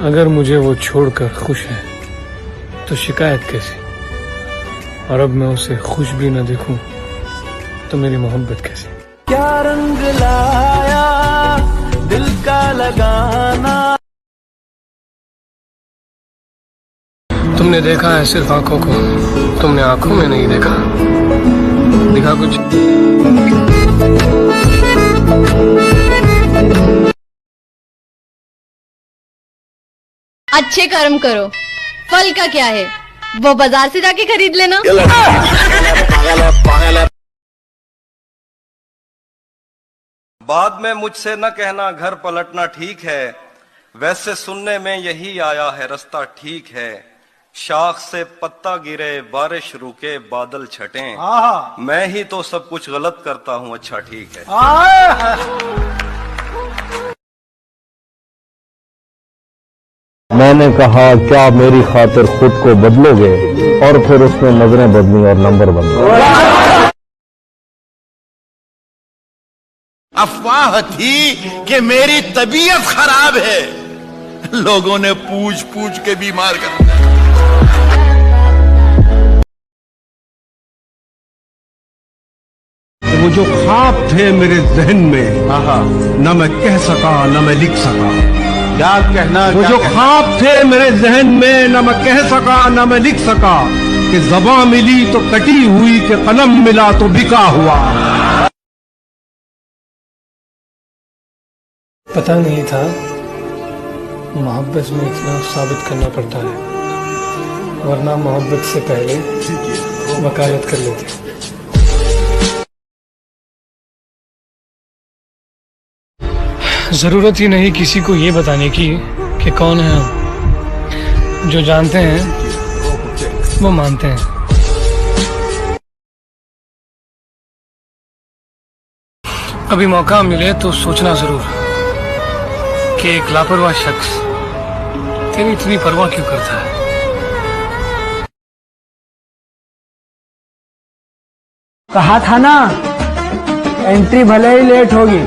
अगर मुझे वो छोड़कर खुश है तो शिकायत कैसी, और अब मैं उसे खुश भी न देखूं तो मेरी मोहब्बत कैसी। क्या रंग लाया दिल का लगाना। तुमने देखा है सिर्फ आंखों को, तुमने आंखों में नहीं देखा। दिखा कुछ। अच्छे कर्म करो, फल का क्या है, वो बाजार से जाके खरीद लेना। बाद में मुझसे न कहना घर पलटना ठीक है, वैसे सुनने में यही आया है रास्ता ठीक है। शाख से पत्ता गिरे, बारिश रुके, बादल छटे, मैं ही तो सब कुछ गलत करता हूँ, अच्छा ठीक है। मैंने कहा क्या मेरी खातिर खुद को बदलोगे, और फिर उसमें नजरें बदली और नंबर बदले। अफवाह थी कि मेरी तबीयत खराब है, लोगों ने पूछ पूछ के बीमार कर दिया। वो जो ख्वाब थे मेरे जहन में, न मैं कह सका न मैं लिख सका। क्या कहना, वो जो ख्वाब थे मेरे जहन में, न मैं कह सका न मैं लिख सका, कि ज़बां मिली तो कटी हुई, कि कलम मिला तो बिका हुआ। पता नहीं था मोहब्बत में इतना साबित करना पड़ता है, वरना मोहब्बत से पहले वकालत कर लेते। जरूरत ही नहीं किसी को ये बताने की कि कौन है हम। जो जानते हैं वो मानते हैं। कभी मौका मिले तो सोचना जरूर कि एक लापरवाह शख्स तेरी इतनी परवाह क्यों करता है। कहा था ना, एंट्री भले ही लेट होगी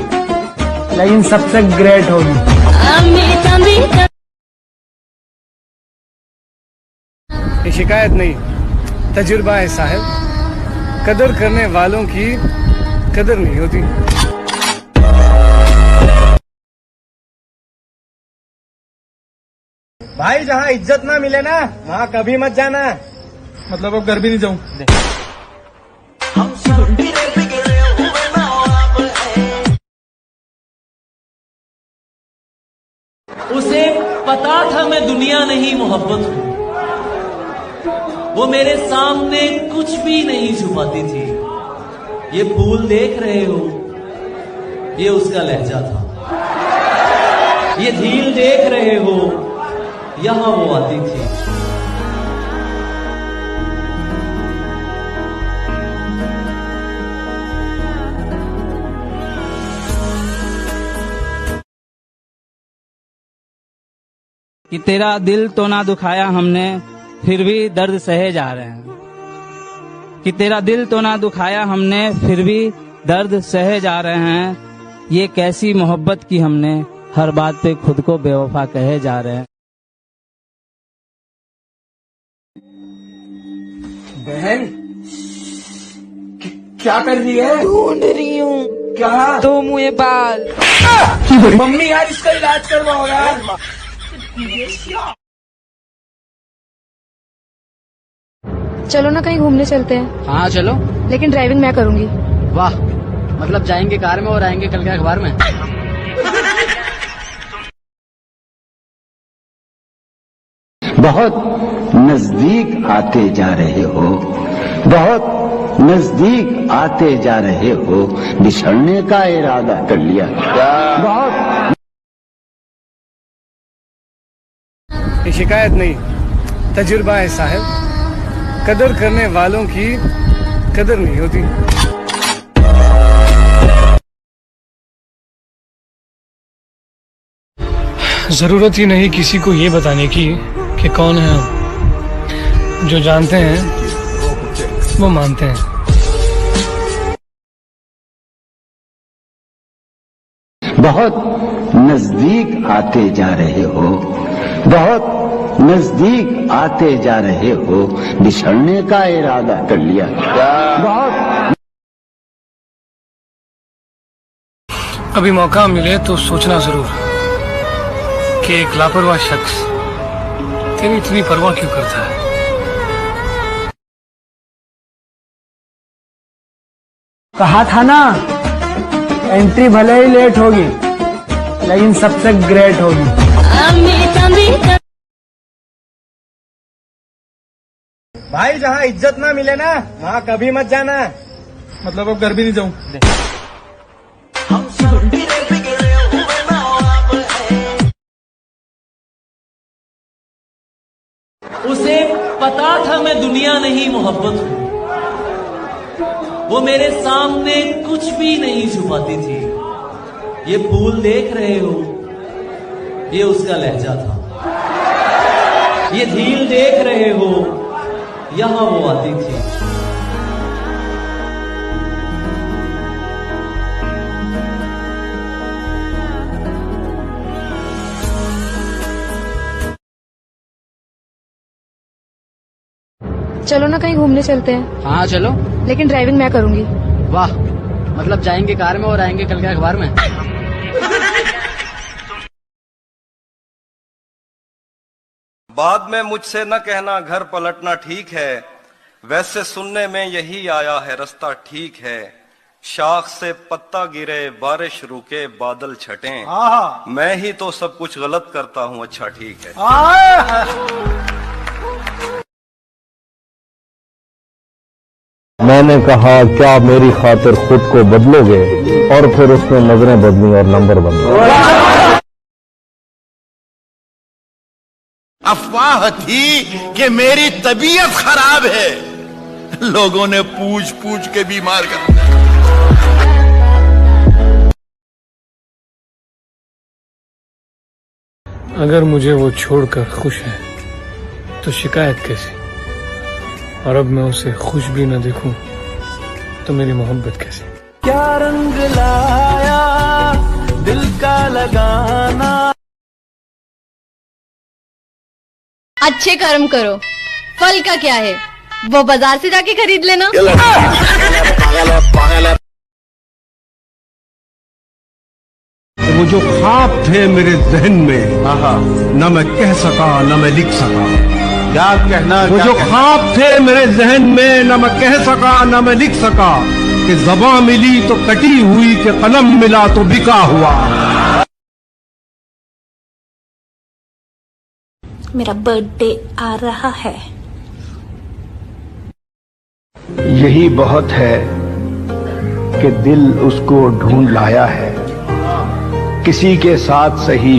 लेकिन सबसे ग्रेट होगी। ये शिकायत नहीं, तजुर्बा है साहिब। कदर करने वालों की कदर नहीं होती। भाई जहाँ इज्जत ना मिले ना, वहाँ कभी मत जाना। मतलब अब घर भी नहीं जाऊं। उसे पता था मैं दुनिया नहीं मोहब्बत हूं, वो मेरे सामने कुछ भी नहीं छुपाती थी। ये फूल देख रहे हो, ये उसका लहजा था। ये झील देख रहे हो, यहां वो आती थी। कि तेरा दिल तो ना दुखाया हमने, फिर भी दर्द सहे जा रहे हैं। कि तेरा दिल तो ना दुखाया हमने, फिर भी दर्द सहे जा रहे हैं। ये कैसी मोहब्बत की हमने, हर बात पे खुद को बेवफा कहे जा रहे हैं। बहन क्या कर रही है? ढूंढ रही हूँ। क्या? दो मुँहे बाल। मम्मी यार इसका इलाज करवाओ यार। चलो ना कहीं घूमने चलते हैं। हाँ चलो। लेकिन ड्राइविंग मैं करूंगी। वाह, मतलब जाएंगे कार में और आएंगे कल के अखबार में। बहुत नजदीक आते जा रहे हो, बहुत नजदीक आते जा रहे हो, बिछड़ने का इरादा कर लिया क्या? बहुत। ये शिकायत नहीं, तजुर्बा है साहिब। कदर करने वालों की कदर नहीं होती। जरूरत ही नहीं किसी को ये बताने की कि कौन है हम। जो जानते हैं वो मानते हैं। बहुत नजदीक आते जा रहे हो, बहुत नजदीक आते जा रहे हो, बिछड़ने का इरादा कर लिया क्या? बहुत कभी मौका मिले तो सोचना जरूर कि एक लापरवाह शख्स तेरी इतनी परवाह क्यों करता है। कहा था ना, एंट्री भले ही लेट होगी लेकिन सबसे ग्रेट होगी। भाई जहाँ इज्जत ना मिले ना वहाँ कभी मत जाना। मतलब अब घर भी नहीं जाऊं। उसे पता था मैं दुनिया नहीं मोहब्बत हूं। वो मेरे सामने कुछ भी नहीं छुपाती थी। ये फूल देख रहे हो, ये उसका लहजा था। ये झील देख रहे हो, यहां वो आती थी। चलो ना कहीं घूमने चलते हैं। हाँ चलो। लेकिन ड्राइविंग मैं करूंगी। वाह, मतलब जाएंगे कार में और आएंगे कल के अखबार में। बाद में मुझसे न कहना घर पलटना ठीक है, वैसे सुनने में यही आया है रास्ता ठीक है। शाख से पत्ता गिरे, बारिश रुके, बादल छटे, मैं ही तो सब कुछ गलत करता हूँ। अच्छा ठीक है। मैंने कहा क्या मेरी खातिर खुद को बदलोगे, और फिर उसने नजरें बदली और नंबर बदला। अफवाह थी कि मेरी तबीयत खराब है, लोगों ने पूछ पूछ के बीमार कर दिया। अगर मुझे वो छोड़कर खुश है तो शिकायत कैसी, और अब मैं उसे खुश भी न देखूं तो मेरी मोहब्बत कैसी। क्या रंग लाया दिल का लगाना। अच्छे कर्म करो, फल का क्या है, वो बाजार से जाके खरीद लेना। वो जो ख्वाब थे मेरे जहन में, न मैं कह सका न मैं लिख सका। क्या कहना? वो जो ख्वाब थे मेरे जहन में, न मैं कह सका न मैं लिख सका, कि ज़बां मिली तो कटी हुई, कि कलम मिला तो बिका हुआ। मेरा बर्थडे आ रहा है। यही बहुत है कि दिल उसको ढूंढ लाया है, किसी के साथ सही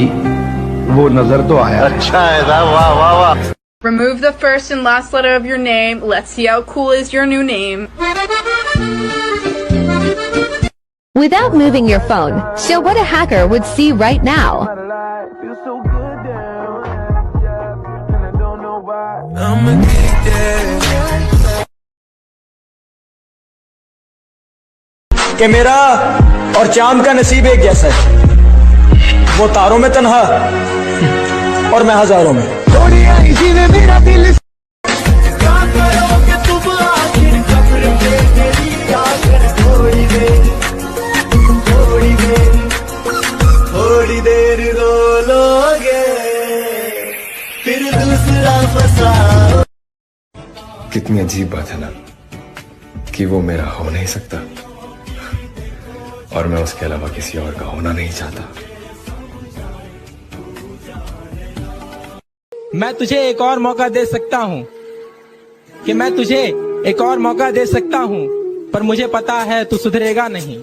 वो नजर तो आया। अच्छा है, वाह वाह वाह। Remove the first and last letter of your name. Let's see how cool is your new name. Without moving your phone, show what a hacker would see right now. कि मेरा और चांद का नसीब एक जैसा है, वो तारों में तन्हा और मैं हजारों में। मेरा दिल थोड़ी देर रोलोगे फिर दूसरा फंसा। कितनी अजीब बात है ना कि वो मेरा हो नहीं सकता और मैं उसके अलावा किसी और का होना नहीं चाहता। मैं तुझे एक और मौका दे सकता हूँ, कि मैं तुझे एक और मौका दे सकता हूँ, पर मुझे पता है तू सुधरेगा नहीं।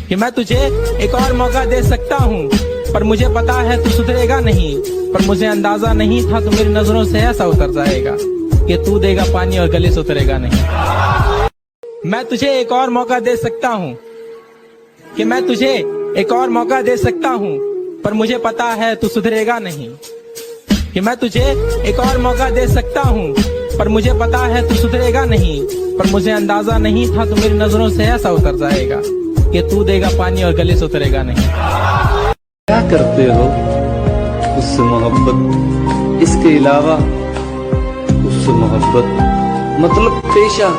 कि मैं तुझे एक और मौका दे सकता हूँ, पर मुझे पता है तू सुधरेगा नहीं। पर मुझे अंदाजा नहीं था तू मेरी नजरों से ऐसा उतर जाएगा कि तू देगा पानी और गले से उतरेगा नहीं। मैं तुझे एक और मौका दे सकता हूँ, कि मैं तुझे एक और मौका दे सकता हूँ, पर मुझे पता है तू सुधरेगा नहीं। कि मैं तुझे एक और मौका दे सकता हूँ, पर मुझे पता है तू सुधरेगा नहीं। पर मुझे अंदाजा नहीं था तू मेरी नजरों से ऐसा उतर जाएगा कि तू देगा पानी और गले से उतरेगा नहीं। क्या करते हो उससे मोहब्बत, इसके अलावा उससे मोहब्बत, मतलब पेशा,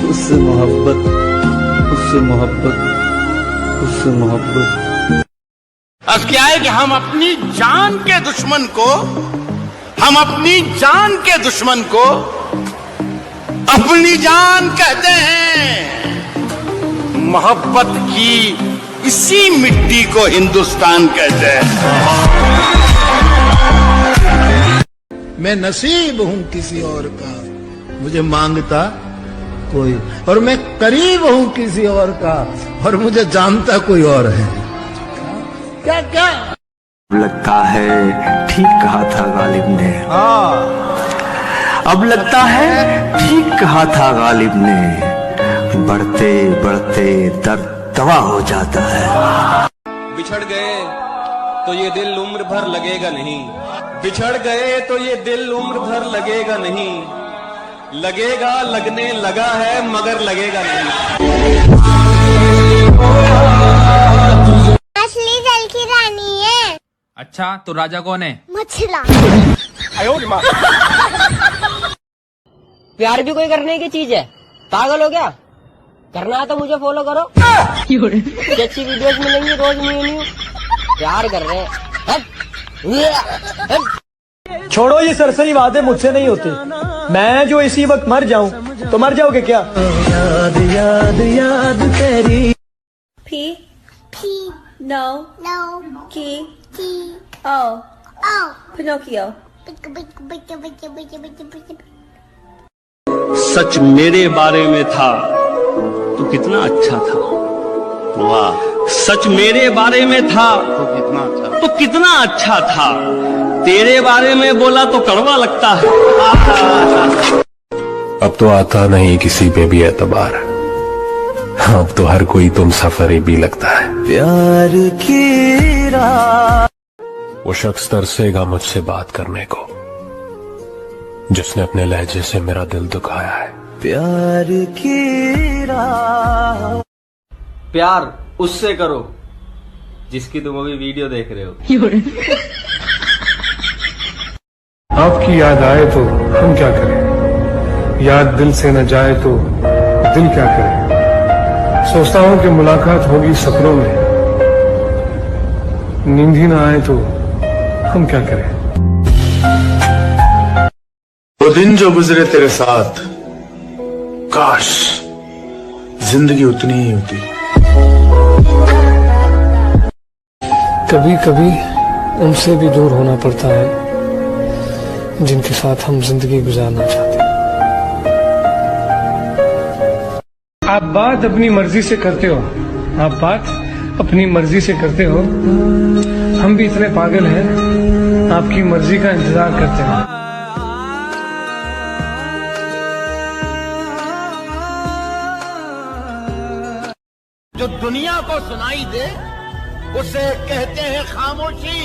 उससे मोहब्बत, उससे मोहब्बत, उससे मोहब्बत। अब क्या है कि हम अपनी जान के दुश्मन को अपनी जान कहते हैं। मोहब्बत की इसी मिट्टी को हिंदुस्तान कहते हैं। मैं नसीब हूं किसी और का, मुझे मांगता कोई, और मैं करीब हूं किसी और का, और मुझे जानता कोई और है। क्या क्या लगता है ठीक कहा था गालिब ने। अब लगता है ठीक कहा था गालिब ने, बढ़ते बढ़ते दर्द दवा हो जाता है। बिछड़ गए तो ये दिल उम्र भर लगेगा नहीं, बिछड़ गए तो ये दिल उम्र भर लगेगा नहीं, लगेगा लगने लगा है मगर लगेगा नहीं। असली जल की रानी है। अच्छा तो राजा कौन है? मछला। प्यार भी कोई करने की चीज है, पागल हो क्या? करना है तो मुझे फॉलो करो। अच्छी वीडियोस मिलेंगी रोज न्यू। प्यार कर रहे हैं। छोड़ो ये सरसरी बातें मुझसे नहीं होती। मैं जो इसी वक्त मर जाऊं तो मर जाओगे क्या? याद याद याद तेरी। P P No No K K O O Pinocchio। सच मेरे बारे में था तो कितना अच्छा था, वाह। सच मेरे बारे में था तो कितना अच्छा था, तेरे बारे में बोला तो कड़वा लगता है। अब तो आता नहीं किसी पे भी एतबार, अब तो हर कोई तुम सफरी भी लगता है। प्यार की रात वो शख्स तरसेगा मुझसे बात करने को, जिसने अपने लहजे से मेरा दिल दुखाया है। प्यार की रात। प्यार उससे करो जिसकी तुम अभी वीडियो देख रहे हो। आपकी याद आए तो हम क्या करें, याद दिल से न जाए तो दिल क्या करे। सोचता हूं कि मुलाकात होगी सपनों में, नींद ही ना आए तो हम क्या करें। वो दिन जो गुजरे तेरे साथ, काश जिंदगी उतनी ही होती। कभी कभी उनसे भी दूर होना पड़ता है जिनके साथ हम जिंदगी गुजारना चाहते हैं। आप बात अपनी मर्जी से करते हो, आप बात अपनी मर्जी से करते हो। हम भी इतने पागल हैं, आपकी मर्जी का इंतजार करते हैं। जो दुनिया को सुनाई दे उसे कहते हैं खामोशी,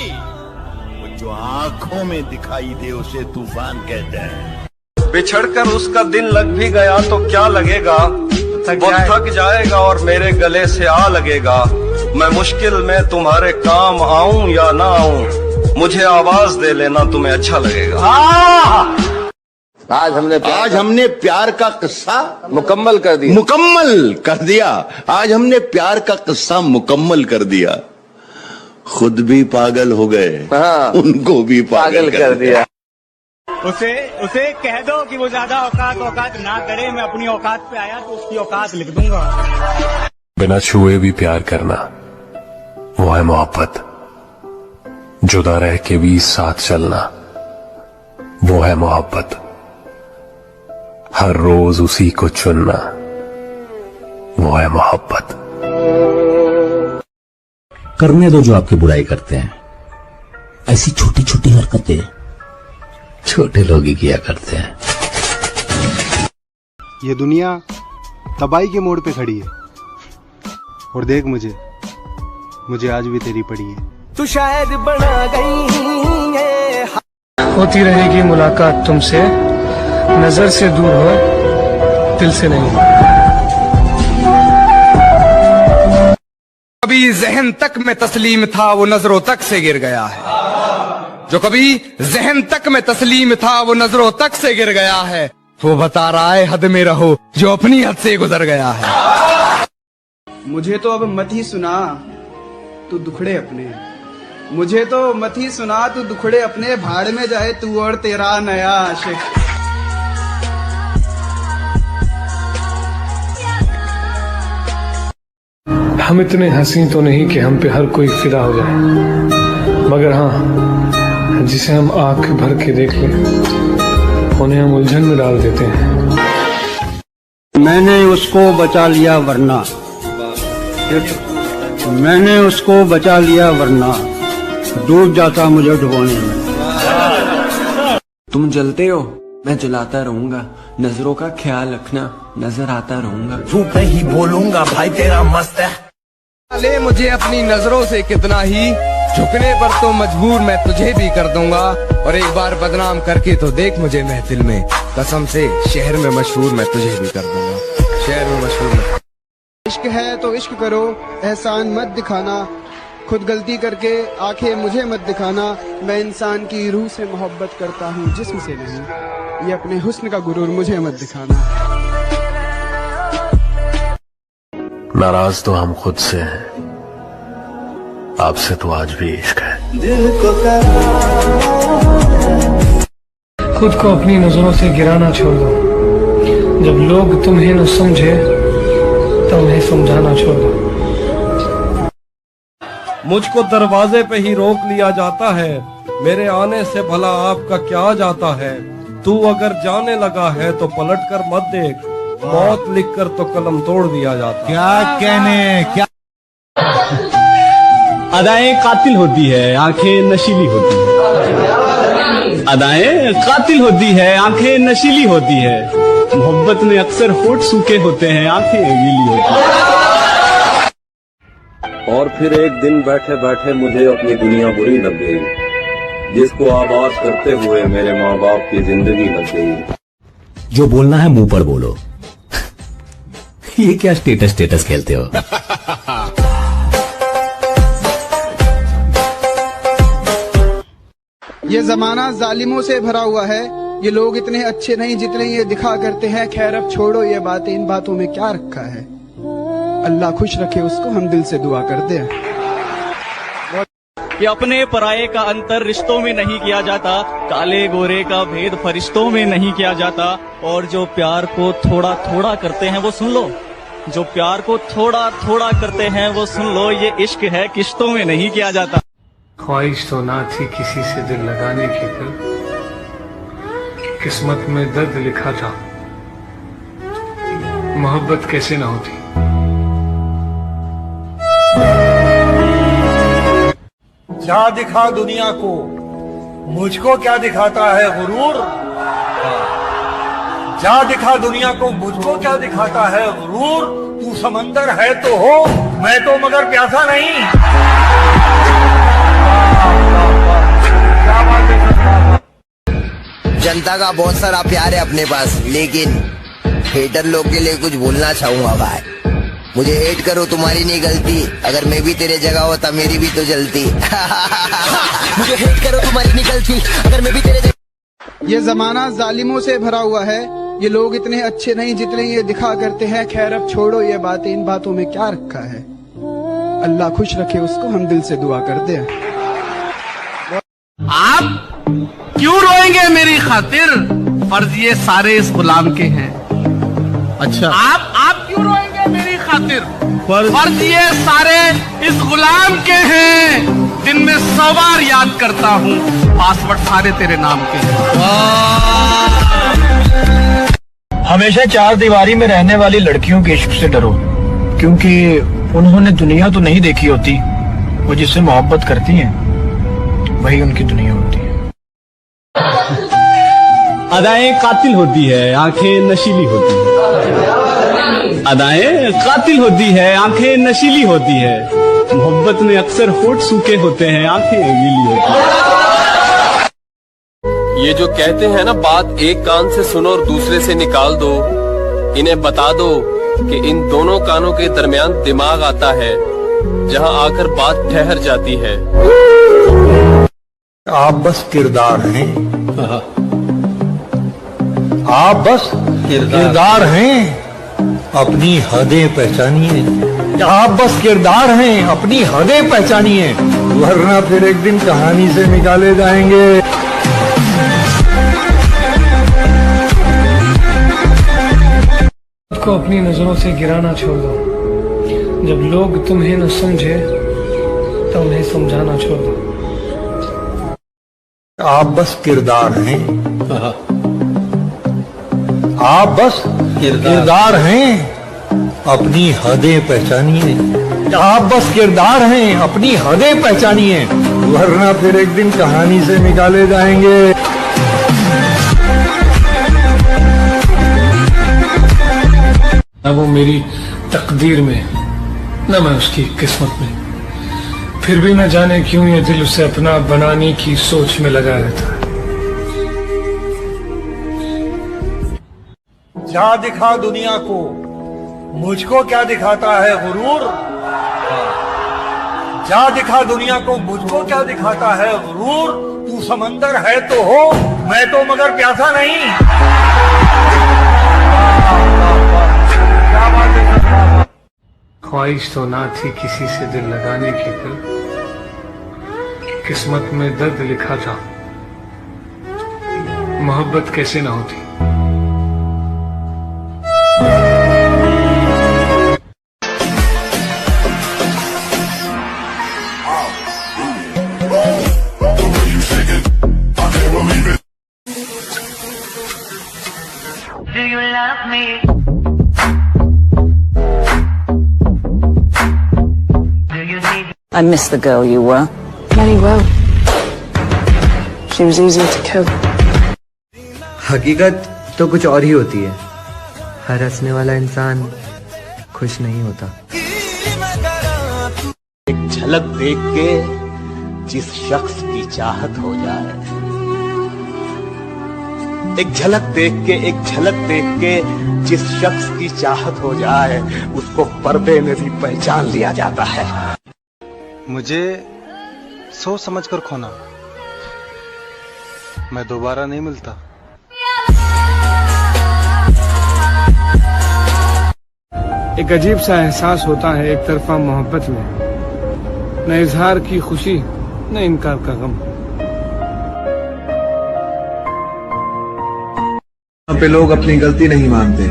जो आंखों में दिखाई दे उसे तूफान कहते हैं। बिछड़कर उसका दिन लग भी गया तो क्या लगेगा, वो थक जाएगा और मेरे गले से आ लगेगा। मैं मुश्किल में तुम्हारे काम आऊं या ना आऊं, मुझे आवाज दे लेना, तुम्हें अच्छा लगेगा। आज हमने प्यार का किस्सा मुकम्मल कर दिया। आज हमने प्यार का किस्सा मुकम्मल कर दिया। खुद भी पागल हो गए, उनको भी पागल कर दिया। उसे कह दो कि वो ज्यादा औकात ना करे। मैं अपनी औकात पे आया तो उसकी औकात लिख दूंगा। बिना छुए भी प्यार करना वो है मोहब्बत। जुदा रह के भी साथ चलना वो है मोहब्बत। हर रोज उसी को चुनना वो है मोहब्बत। करने दो जो आपकी बुराई करते हैं। ऐसी छोटी छोटी हरकतें छोटे लोग ही किया करते हैं। ये दुनिया तबाही के मोड़ पे खड़ी है, और देख मुझे आज भी तेरी पड़ी है। तू शायद बना गई है। होती रहेगी मुलाकात तुमसे, नजर से दूर हो दिल से नहीं। अभी जहन तक में तस्लीम था, वो नजरों तक से गिर गया है। जो कभी जहन तक में तस्लीम था वो नजरों तक से गिर गया है। वो बता रहा है हद में रहो जो अपनी हद से गुजर गया है। मुझे तो अब मत ही सुना तू दुखड़े अपने, मुझे तो मत ही सुना तू दुखड़े अपने, भाड़ में जाए तू और तेरा नया आशिक। हम इतने हंसी तो नहीं कि हम पे हर कोई फिदा हो जाए, मगर हाँ जिसे हम आंख भर के देख लें उन्हें हम उलझन में डाल देते हैं। मैंने उसको बचा लिया वरना, मैंने उसको बचा लिया वरना डूब जाता मुझे डुबोने में। तुम जलते हो मैं जलाता रहूंगा, नजरों का ख्याल रखना नजर आता रहूंगा। झूठ नहीं बोलूंगा भाई तेरा मस्त है। ले मुझे अपनी नजरों से कितना ही, झुकने पर तो मजबूर मैं तुझे भी कर दूंगा। और एक बार बदनाम करके तो देख मुझे महफिल में, कसम से शहर में मशहूर मैं तुझे भी कर दूंगा, शहर में मशहूर मैं। इश्क है तो इश्क करो, एहसान मत दिखाना, खुद गलती करके आंखें मुझे मत दिखाना। मैं इंसान की रूह से मोहब्बत करता हूँ जिस्म से नहीं, ये अपने हुस्न का गुरूर मुझे मत दिखाना। नाराज तो हम खुद से हैं, आपसे तो आज भी इश्क है। खुद को अपनी नजरों से गिराना छोड़ दो, जब लोग तुम्हें न समझे तो उन्हें समझाना छोड़ दो। मुझको दरवाजे पे ही रोक लिया जाता है, मेरे आने से भला आपका क्या जाता है। तू अगर जाने लगा है तो पलट कर मत देख, मौत लिखकर तो कलम तोड़ दिया जाता। क्या कहने क्या अदाएं कातिल होती है, आंखें नशीली होती है। अदाएं कातिल होती है, आंखें नशीली होती है। मोहब्बत में अक्सर होठ सूखे होते हैं, आंखें गीली होती हैं। और फिर एक दिन बैठे बैठे मुझे अपनी दुनिया बुरी लग गई, जिसको आबाद करते हुए मेरे माँ बाप की जिंदगी लग गई। जो बोलना है मुंह पर बोलो। ये क्या स्टेटस खेलते हो? ये जमाना जालिमों से भरा हुआ है, ये लोग इतने अच्छे नहीं जितने ये दिखा करते हैं। खैर अब छोड़ो ये बातें, इन बातों में क्या रखा है। अल्लाह खुश रखे उसको, हम दिल से दुआ करते हैं। कि अपने पराये का अंतर रिश्तों में नहीं किया जाता, काले गोरे का भेद फरिश्तों में नहीं किया जाता। और जो प्यार को थोड़ा थोड़ा करते हैं वो सुन लो, जो प्यार को थोड़ा थोड़ा करते हैं वो सुन लो, ये इश्क है किश्तों में नहीं किया जाता। ख्वाहिश तो ना थी किसी से दिल लगाने की, फिर किस्मत में दर्द लिखा था, मोहब्बत कैसे ना होती। जा दिखा दुनिया को, मुझको क्या दिखाता है गुरूर। जा दिखा दुनिया को, मुझको क्या दिखाता है गुरूर। तू समंदर है तो हो, मैं तो मगर प्यासा नहीं। जनता का बहुत सारा प्यार है अपने पास, लेकिन हेटर लोग के लिए कुछ बोलना चाहूंगा भाई। मुझे हेट करो, तुम्हारी नहीं गलती, अगर मैं भी तेरे जगह होता मेरी भी तो जलती। मुझे हेट करो, तुम्हारी नहीं गलती, अगर मैं भी तेरे जगह। ये जमाना जालिमों से भरा हुआ है, ये लोग इतने अच्छे नहीं जितने ये दिखा करते हैं। खैर अब छोड़ो ये बातें, इन बातों में क्या रखा है। अल्लाह खुश रखे उसको, हम दिल से दुआ करते हैं। आप क्यों रोएंगे मेरी खातिर, फर्ज ये सारे इस गुलाम के हैं। अच्छा आप क्यों रोएंगे मेरी खातिर, फर्ज ये सारे इस गुलाम के हैं। दिन में 100 बार याद करता हूँ, पासवर्ड सारे तेरे नाम के हैं। हमेशा चार दीवारी में रहने वाली लड़कियों के इश्क से डरो, क्योंकि उन्होंने दुनिया तो नहीं देखी होती, वो जिससे मोहब्बत करती हैं वही उनकी दुनिया होती है। अदाएं कातिल होती है, आंखें नशीली होती है। अदाएं कातिल होती है, आंखें नशीली होती है। मोहब्बत में अक्सर होठ सूखे होते हैं, आंखें गीली होती हैं। ये जो कहते हैं ना बात एक कान से सुनो और दूसरे से निकाल दो, इन्हें बता दो कि इन दोनों कानों के दरमियान दिमाग आता है, जहां आकर बात ठहर जाती है। आप बस किरदार हैं। आप बस किरदार हैं, अपनी हदें पहचानिए। आप बस किरदार हैं, अपनी हदें पहचानिए, वरना फिर एक दिन कहानी से निकाले जाएंगे। खुद को अपनी नजरों से गिराना छोड़ दो। जब लोग तुम्हें न समझे तो उन्हें समझाना छोड़ दो। आप बस किरदार हैं। आप बस किरदार हैं, अपनी हदें पहचानिए। आप बस किरदार हैं, अपनी हदें पहचानिए, वरना फिर एक दिन कहानी से निकाले जाएंगे। न वो मेरी तकदीर में, न मैं उसकी किस्मत में, फिर भी न जाने क्यों ये दिल उसे अपना बनाने की सोच में लगा रहता है। जा दिखा दुनिया को, मुझको क्या दिखाता है गुरूर। जा दिखा दुनिया को, मुझको क्या दिखाता है गुरूर। तू समंदर है तो हो, मैं तो मगर प्यासा नहीं। ख्वाहिश तो ना थी किसी से दिल लगाने की, दिल किस्मत में दर्द लिखा था, मोहब्बत कैसे ना होती। Do you love me? I miss the girl you were. Very well. She was easy to kill. हकीकत तो कुछ और ही होती है। हर हंसने वाला इंसान खुश नहीं होता। एक झलक देख के जिस शख्स की चाहत हो जाए, एक झलक देख के जिस शख्स की चाहत हो जाए, उसको पर्दे में भी पहचान लिया जाता है। मुझे सोच समझकर खोना, मैं दोबारा नहीं मिलता। एक अजीब सा एहसास होता है एक तरफा मोहब्बत में, न इजहार की खुशी न इनकार का गम। यहाँ पे लोग अपनी गलती नहीं मानते,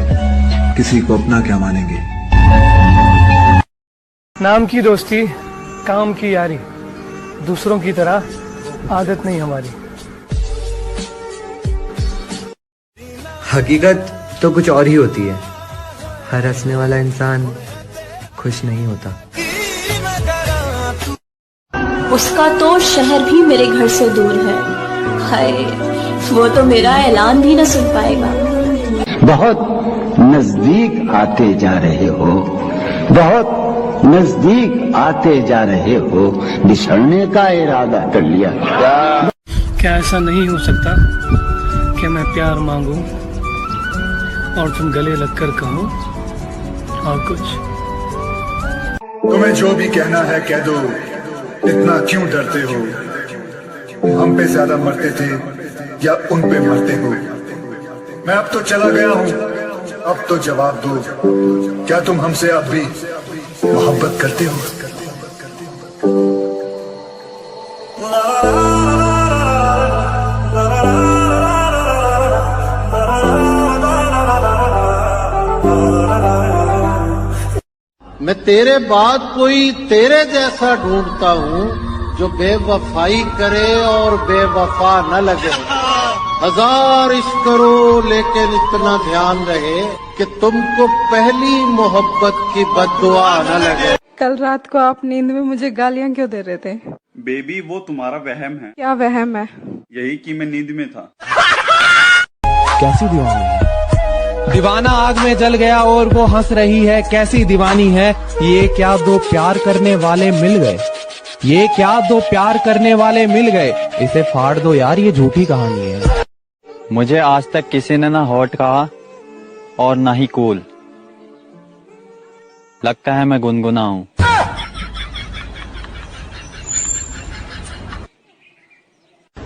किसी को अपना क्या मानेंगे। नाम की दोस्ती, काम की यारी, दूसरों की तरह आदत नहीं हमारी। हकीकत तो कुछ और ही होती है। हर हंसने वाला इंसान खुश नहीं होता। उसका तो शहर भी मेरे घर से दूर है। हाय, वो तो मेरा ऐलान भी न सुन पाएगा। बहुत नजदीक आते जा रहे हो, बहुत नजदीक आते जा रहे हो, बिछड़ने का इरादा कर लिया। क्या ऐसा नहीं हो सकता कि मैं प्यार मांगूं और तुम गले लगकर कहो और कुछ। तुम्हें जो भी कहना है कह दो, इतना क्यों डरते हो। हम पे ज्यादा मरते थे या उन पे मरते हो। मैं अब तो चला गया हूँ, अब तो जवाब दो, क्या तुम हमसे अब भी मोहब्बत करते हो। मैं तेरे बाद कोई तेरे जैसा ढूंढता हूँ, जो बेवफाई करे और बेवफा न लगे। हजार इश्क करो लेकिन इतना ध्यान रहे कि तुमको पहली मोहब्बत की बद्दुआ न लगे। कल रात को आप नींद में मुझे गालियाँ क्यों दे रहे थे? बेबी वो तुम्हारा वहम है। क्या वहम है? यही कि मैं नींद में था। कैसी दीवानी है? दीवाना आग में जल गया और वो हंस रही है, कैसी दीवानी है। ये क्या दो प्यार करने वाले मिल गए, ये क्या दो प्यार करने वाले मिल गए। इसे फाड़ दो यार, ये झूठी कहानी है। मुझे आज तक किसी ने ना हॉट कहा और ना ही कूल। लगता है मैं गुनगुना हूँ।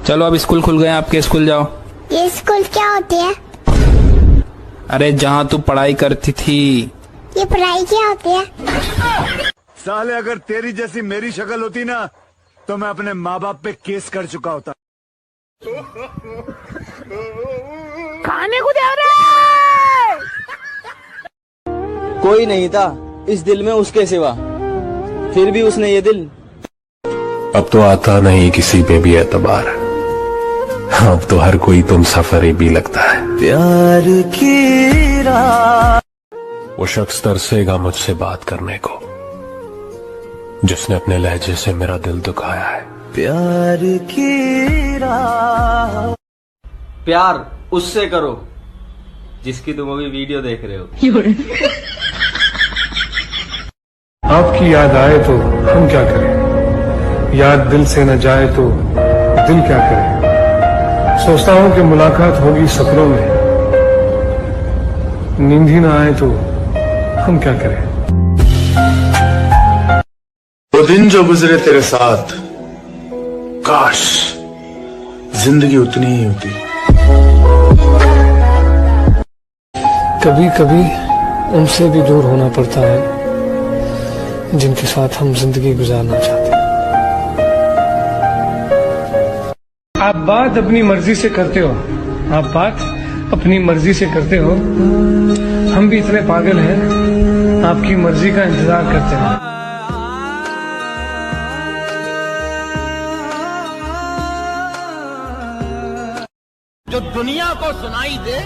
चलो अब स्कूल खुल गए, आपके स्कूल जाओ। ये स्कूल क्या होती है? अरे जहाँ तू पढ़ाई करती थी। ये पढ़ाई क्या होती है? साले अगर तेरी जैसी मेरी शक्ल होती ना तो मैं अपने माँ बाप पे केस कर चुका होता। खाने को दे रहे। कोई नहीं था इस दिल में उसके सिवा, फिर भी उसने ये दिल। अब तो आता नहीं किसी पे भी एतबार, अब तो हर कोई तुम सफरी भी लगता है। प्यार की राह। वो शख्स तरसेगा मुझसे बात करने को जिसने अपने लहजे से मेरा दिल दुखाया है। प्यार की राह। प्यार उससे करो जिसकी तुम अभी वीडियो देख रहे हो। आपकी याद आए तो हम क्या करें, याद दिल से न जाए तो दिल क्या करे। सोचता हूं कि मुलाकात होगी सपनों में, नींद ही ना आए तो हम क्या करें। वो दिन जो गुजरे तेरे साथ, काश जिंदगी उतनी ही होती। कभी कभी उनसे भी दूर होना पड़ता है जिनके साथ हम जिंदगी गुजारना चाहते हैं। आप बात अपनी मर्जी से करते हो, आप बात अपनी मर्जी से करते हो। हम भी इतने पागल हैं, आपकी मर्जी का इंतजार करते हैं। जो दुनिया को सुनाई दे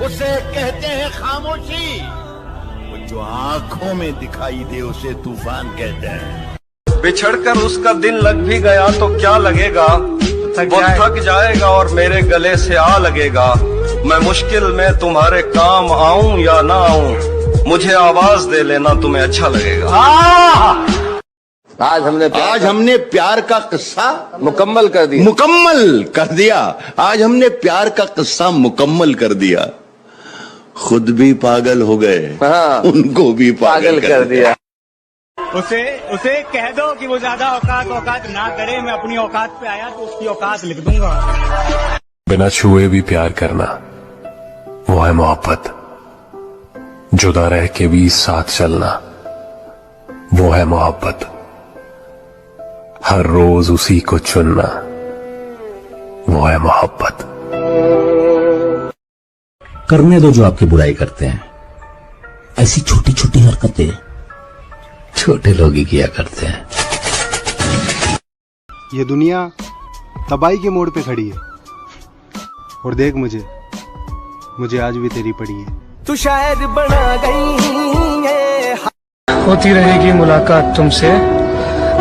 उसे कहते हैं खामोशी, जो आंखों में दिखाई दे उसे तूफान कहते हैं। बिछड़कर उसका दिन लग भी गया तो क्या लगेगा, वो थक जाएगा और मेरे गले से आ लगेगा। मैं मुश्किल में तुम्हारे काम आऊं या ना आऊं, मुझे आवाज दे लेना, तुम्हें अच्छा लगेगा। आज हमने प्यार का किस्सा मुकम्मल कर दिया। आज हमने प्यार का किस्सा मुकम्मल कर दिया। खुद भी पागल हो गए, उनको भी पागल कर दिया। उसे कह दो कि वो ज्यादा औकात ना करे, मैं अपनी औकात पे आया तो उसकी औकात लिख दूंगा। बिना छुए भी प्यार करना वो है मोहब्बत, जुदा रह के भी साथ चलना वो है मोहब्बत, हर रोज उसी को चुनना वो है मोहब्बत। करने दो जो आपकी बुराई करते हैं, ऐसी छोटी छोटी हरकतें छोटे लोग ही किया करते हैं। ये दुनिया तबाही के मोड़ पे खड़ी है और देख मुझे आज भी तेरी पड़ी है। तू शायर बना गई है। होती रहेगी मुलाकात तुमसे,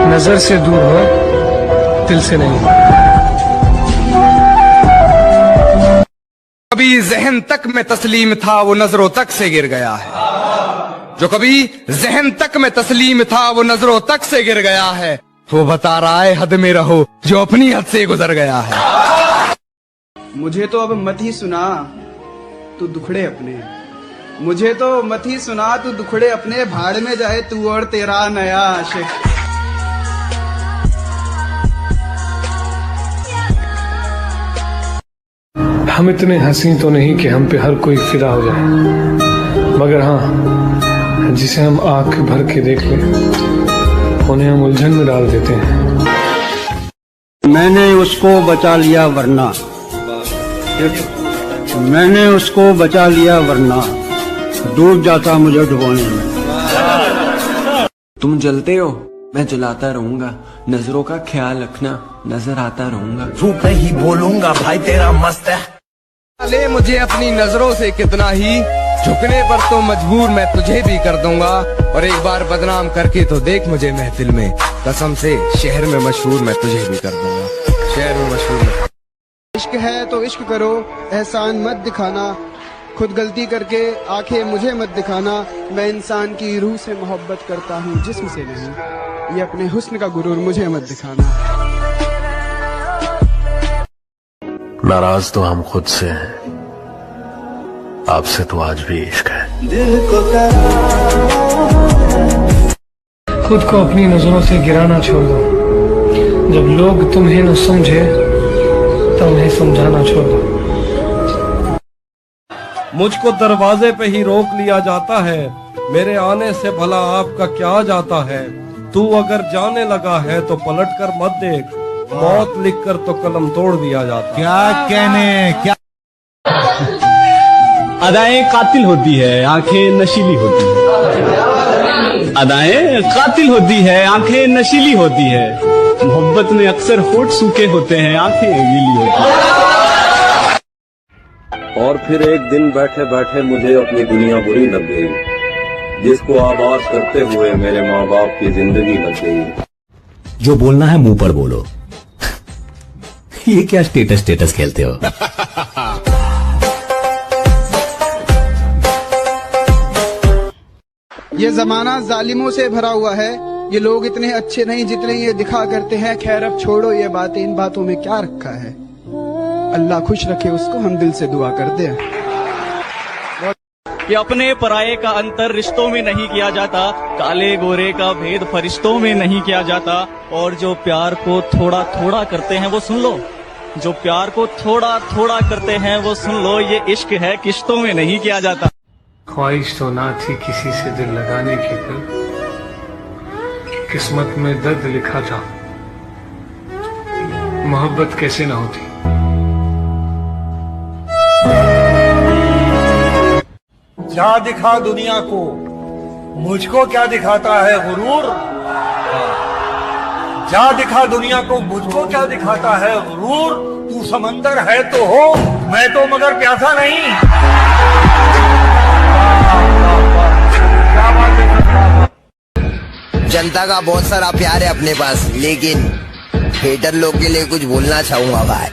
नजर से दूर हो दिल से नहीं। कभी जहन तक में तस्लीम था वो नजरों तक से गिर गया है, जो कभी जहन तक में तस्लीम था वो नजरों तक से गिर गया है। वो बता रहा है हद में रहो जो अपनी हद से गुजर गया है। मुझे तो अब मत ही सुना तू दुखड़े अपने, मुझे तो मत ही सुना तू दुखड़े अपने, भाड़ में जाए तू और तेरा नया आशिक। हम इतने हंसी तो नहीं कि हम पे हर कोई फिदा हो जाए, मगर हाँ जिसे हम आंख भर के देख लें उन्हें हम उलझन में डाल देते हैं। मैंने उसको बचा लिया वरना, मैंने उसको बचा लिया वरना डूब जाता मुझे डुबोने में। तुम जलते हो मैं जलाता रहूंगा, नजरों का ख्याल रखना नजर आता रहूंगा। झूठ नहीं बोलूंगा भाई तेरा मस्त है। ले मुझे अपनी नजरों से कितना ही, झुकने पर तो मजबूर मैं तुझे भी कर दूंगा। और एक बार बदनाम करके तो देख मुझे महफिल में, कसम से शहर में मशहूर मैं तुझे भी कर दूंगा, शहर में मशहूर। इश्क है तो इश्क करो, एहसान मत दिखाना, खुद गलती करके आंखें मुझे मत दिखाना। मैं इंसान की रूह से मोहब्बत करता हूँ जिस्म से नहीं, ये अपने हुस्न का गुरूर मुझे मत दिखाना। नाराज तो हम खुद से हैं, आपसे तो आज भी इश्क है। दिल को खुद को अपनी नजरों से गिराना छोड़ दो, जब लोग तुम्हें न समझे तो उन्हें समझाना छोड़ दो। मुझको दरवाजे पे ही रोक लिया जाता है, मेरे आने से भला आपका क्या जाता है। तू अगर जाने लगा है तो पलट कर मत देख, मौत लिखकर तो कलम तोड़ दिया जाता। क्या कहने क्या अदाएं कातिल होती है, आंखें नशीली होती है। अदाएं कातिल होती है, आंखें नशीली होती है। मोहब्बत में अक्सर होठ सूखे होते हैं, आंखें गीली होती हैं। और फिर एक दिन बैठे बैठे मुझे अपनी दुनिया बुरी लग गई, जिसको आबाद करते हुए मेरे माँ बाप की जिंदगी लग गई। जो बोलना है मुंह पर बोलो। ये क्या स्टेटस खेलते हो? ये जमाना जालिमों से भरा हुआ है, ये लोग इतने अच्छे नहीं जितने ये दिखा करते हैं। खैर अब छोड़ो ये बातें, इन बातों में क्या रखा है। अल्लाह खुश रखे उसको, हम दिल से दुआ करते हैं। कि अपने पराये का अंतर रिश्तों में नहीं किया जाता, काले गोरे का भेद फरिश्तों में नहीं किया जाता। और जो प्यार को थोड़ा थोड़ा करते हैं वो सुन लो, जो प्यार को थोड़ा थोड़ा करते हैं वो सुन लो, ये इश्क है किश्तों में नहीं किया जाता। ख्वाहिश तो ना थी किसी से दिल लगाने की, कल किस्मत में दर्द लिखा था, मोहब्बत कैसे ना होती। जा दिखा दुनिया को, मुझको क्या दिखाता है गुरूर। जा दिखा दुनिया को, मुझको क्या दिखाता है गुरूर। तू समंदर है तो हो, मैं तो मगर प्यासा नहीं। जनता का बहुत सारा प्यार है अपने पास, लेकिन हेटर लोग के लिए कुछ बोलना चाहूंगा भाई।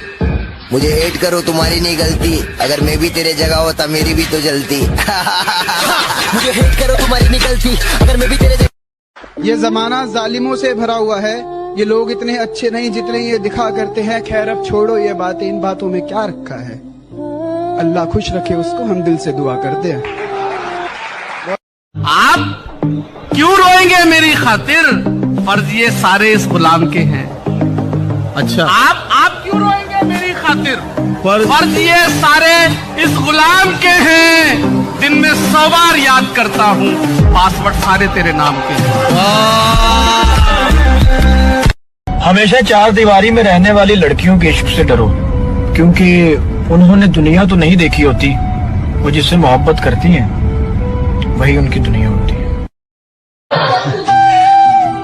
मुझे हेट करो, तुम्हारी नहीं गलती, अगर मैं भी तेरे जगह होता मेरी भी तो जलती। मुझे हेट करो, तुम्हारी नहीं गलती, अगर मैं भी तेरे जगह। ये जमाना जालिमों से भरा हुआ है, ये लोग इतने अच्छे नहीं जितने ये दिखा करते हैं। खैर अब छोड़ो ये बातें, इन बातों में क्या रखा है। अल्लाह खुश रखे उसको, हम दिल से दुआ करते हैं। आप क्यों रोएंगे मेरी खातिर, फर्ज ये सारे इस गुलाम के हैं। अच्छा आप क्यों रोएंगे मेरी खातिर, फर्ज ये सारे इस गुलाम के हैं। दिन में 100 बार याद करता हूँ, पासवर्ड सारे तेरे नाम के हैं। हमेशा चार दीवारी में रहने वाली लड़कियों के इश्क से डरो, क्योंकि उन्होंने दुनिया तो नहीं देखी होती, वो जिससे मोहब्बत करती हैं वही उनकी दुनिया होती है।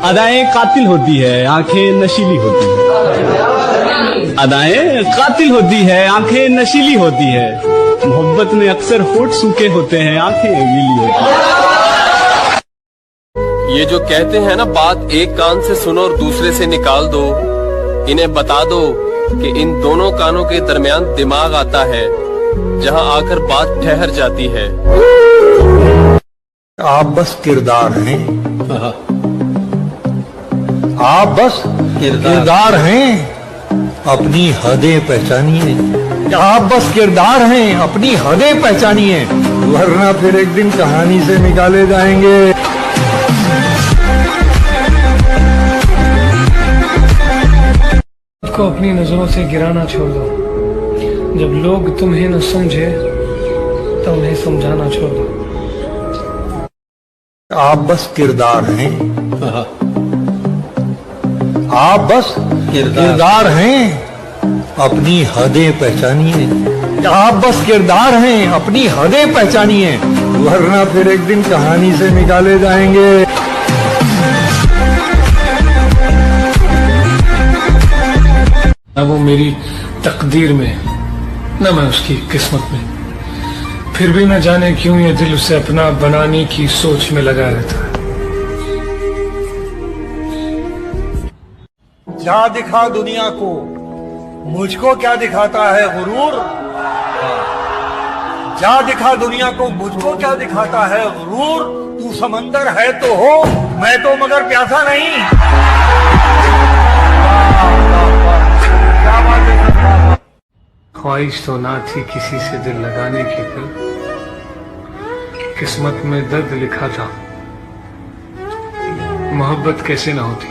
अदाएं कातिल होती है, आंखें नशीली होती है। अदाएं कातिल होती है, आंखें नशीली होती है। मोहब्बत में अक्सर होठ सूखे होते हैं, आंखें गीली होती हैं। ये जो कहते हैं ना, बात एक कान से सुनो और दूसरे से निकाल दो, इन्हें बता दो कि इन दोनों कानों के दरमियान दिमाग आता है, जहां आकर बात ठहर जाती है। आप बस किरदार हैं, आप बस किरदार हैं, अपनी हदें पहचानिए। आप बस किरदार हैं, अपनी हदें पहचानिए, वरना फिर एक दिन कहानी से निकाले जाएंगे। खुद को अपनी नजरों से गिराना छोड़ दो। जब लोग तुम्हें न समझे तो उन्हें समझाना छोड़ दो। आप बस किरदार हैं, आप बस किरदार हैं, अपनी हदें पहचानिए। आप बस किरदार हैं, अपनी हदें पहचानिए, वरना फिर एक दिन कहानी से निकाले जाएंगे। न वो मेरी तकदीर में, न मैं उसकी किस्मत में, फिर भी न जाने क्यों ये दिल उसे अपना बनाने की सोच में लगा रहता है। जा दिखा दुनिया को, मुझको क्या दिखाता है गुरूर। जा दिखा दुनिया को, मुझको क्या दिखाता है गुरूर। तू समंदर है तो हो, मैं तो मगर प्यासा नहीं। ख्वाहिश तो ना थी किसी से दिल लगाने की, कल किस्मत में दर्द लिखा था, मोहब्बत कैसे ना होती।